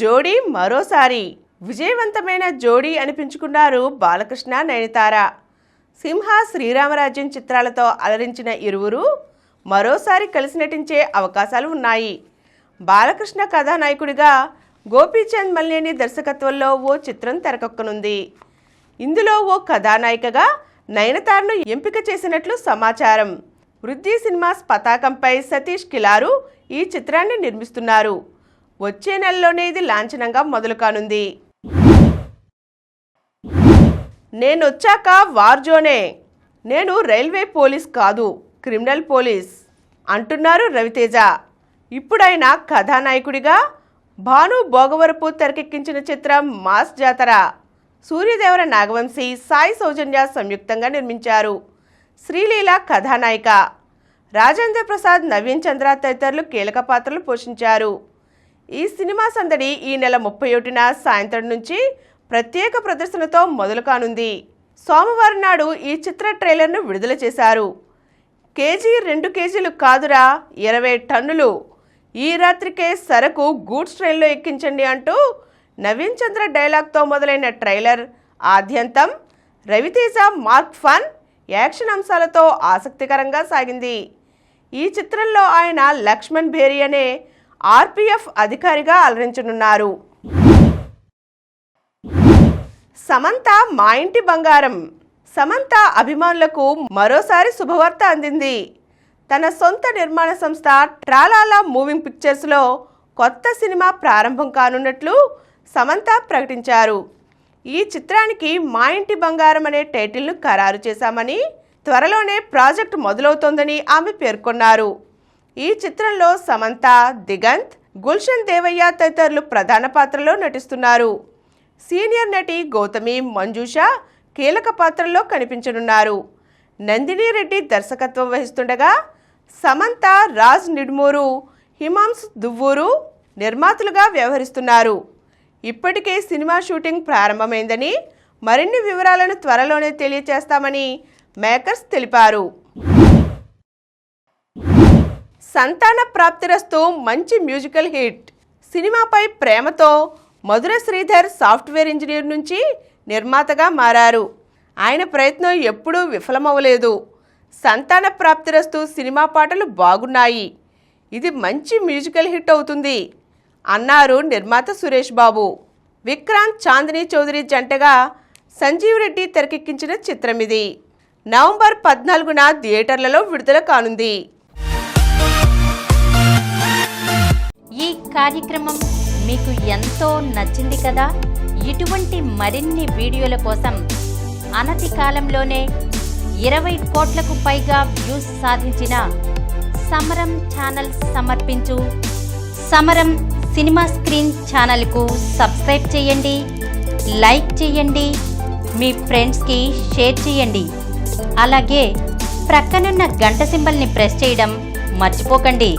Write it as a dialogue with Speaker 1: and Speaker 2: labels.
Speaker 1: జోడీ మరోసారి విజయవంతమైన జోడీ అనిపించుకున్నారు బాలకృష్ణ నయనతార. సింహ శ్రీరామరాజ్యం చిత్రాలతో అలరించిన ఇరువురు మరోసారి కలిసి నటించే అవకాశాలు ఉన్నాయి. బాలకృష్ణ కథానాయకుడిగా గోపీచంద్ మల్లేని దర్శకత్వంలో ఓ చిత్రం తెరకెక్కనుంది. ఇందులో ఓ కథానాయికగా నయనతారను ఎంపిక చేసినట్లు సమాచారం. వృద్ధి సినిమాస్ పతాకంపై సతీష్ కిలారు ఈ చిత్రాన్ని నిర్మిస్తున్నారు. వచ్చే నెలలోనే ఇది లాంఛనంగా మొదలు కానుంది. నేనొచ్చాక వార్ జోనే, నేను రైల్వే పోలీస్ కాదు క్రిమినల్ పోలీస్ అంటున్నారు రవితేజ. ఇప్పుడైనా కథానాయకుడిగా భాను భోగవరపు తెరకెక్కించిన చిత్రం మాస్ జాతర. సూర్యదేవర నాగవంశీ, సాయి సౌజన్య సంయుక్తంగా నిర్మించారు. శ్రీలీల కథానాయిక, రాజేంద్ర ప్రసాద్, నవీన్ చంద్ర తదితరులు కీలక పాత్రలు పోషించారు. ఈ సినిమా సందడి ఈ నెల 31న సాయంత్రం నుంచి ప్రత్యేక ప్రదర్శనతో మొదలు కానుంది. సోమవారం నాడు ఈ చిత్ర ట్రైలర్ను విడుదల చేశారు. కేజీ 2 కేజీలు కాదురా 20 టన్నులు, ఈ రాత్రికే సరకు గూడ్స్ ట్రైన్లో ఎక్కించండి అంటూ నవీన్ చంద్ర డైలాగ్తో మొదలైన ట్రైలర్ ఆద్యంతం రవితేజ మార్క్ ఫన్ యాక్షన్ అంశాలతో ఆసక్తికరంగా సాగింది. ఈ చిత్రంలో ఆయన లక్ష్మణ్ భేరి అనే ఆర్పీఎఫ్ అధికారిగా అలరించనున్నారు. సమంత మా ఇంటి బంగారం. సమంత అభిమానులకు మరోసారి శుభవార్త అందింది. తన సొంత నిర్మాణ సంస్థ ట్రాలాలా మూవింగ్ పిక్చర్స్లో కొత్త సినిమా ప్రారంభం కానున్నట్లు సమంత ప్రకటించారు. ఈ చిత్రానికి మా ఇంటి బంగారం అనే టైటిల్ను ఖరారు చేశామని, త్వరలోనే ప్రాజెక్టు మొదలవుతోందని ఆమె పేర్కొన్నారు. ఈ చిత్రంలో సమంత, దిగంత్, గుల్షన్ దేవయ్య తదితరులు ప్రధాన పాత్రలో నటిస్తున్నారు. సీనియర్ నటి గౌతమి, మంజుష కీలక పాత్రల్లో కనిపించనున్నారు. నందిని రెడ్డి దర్శకత్వం వహిస్తుండగా సమంత, రాజ్ నిడ్మూరు, హిమాంశు దువ్వూరు నిర్మాతలుగా వ్యవహరిస్తున్నారు. ఇప్పటికే సినిమా షూటింగ్ ప్రారంభమైందని, మరిన్ని వివరాలను త్వరలోనే తెలియజేస్తామని మేకర్స్ తెలిపారు. సంతాన ప్రాప్తిరస్తు మంచి మ్యూజికల్ హిట్. సినిమాపై ప్రేమతో మధుర శ్రీధర్ సాఫ్ట్వేర్ ఇంజనీర్ నుంచి నిర్మాతగా మారారు. ఆయన ప్రయత్నం ఎప్పుడూ విఫలమవ్వలేదు. సంతాన ప్రాప్తిరస్తు సినిమా పాటలు బాగున్నాయి, ఇది మంచి మ్యూజికల్ హిట్ అవుతుంది అన్నారు నిర్మాత సురేష్ బాబు. విక్రాంత్, చాందిని చౌదరి జంటగా సంజీవ్ రెడ్డి తెరకెక్కించిన చిత్రం ఇది. నవంబర్ 14న థియేటర్లలో విడుదల కానుంది.
Speaker 2: ఈ కార్యక్రమం మీకు ఎంతో నచ్చింది కదా. ఇటువంటి మరిన్ని వీడియోల కోసం అనతి కాలంలోనే 20 కోట్లకు పైగా వ్యూస్ సాధించిన సమరం ఛానల్ సమర్పించు సమరం సినిమా స్క్రీన్ ఛానల్కు సబ్స్క్రైబ్ చేయండి, లైక్ చేయండి, మీ ఫ్రెండ్స్కి షేర్ చేయండి. అలాగే ప్రక్కనున్న గంట సింబల్ని ప్రెస్ చేయడం మర్చిపోకండి.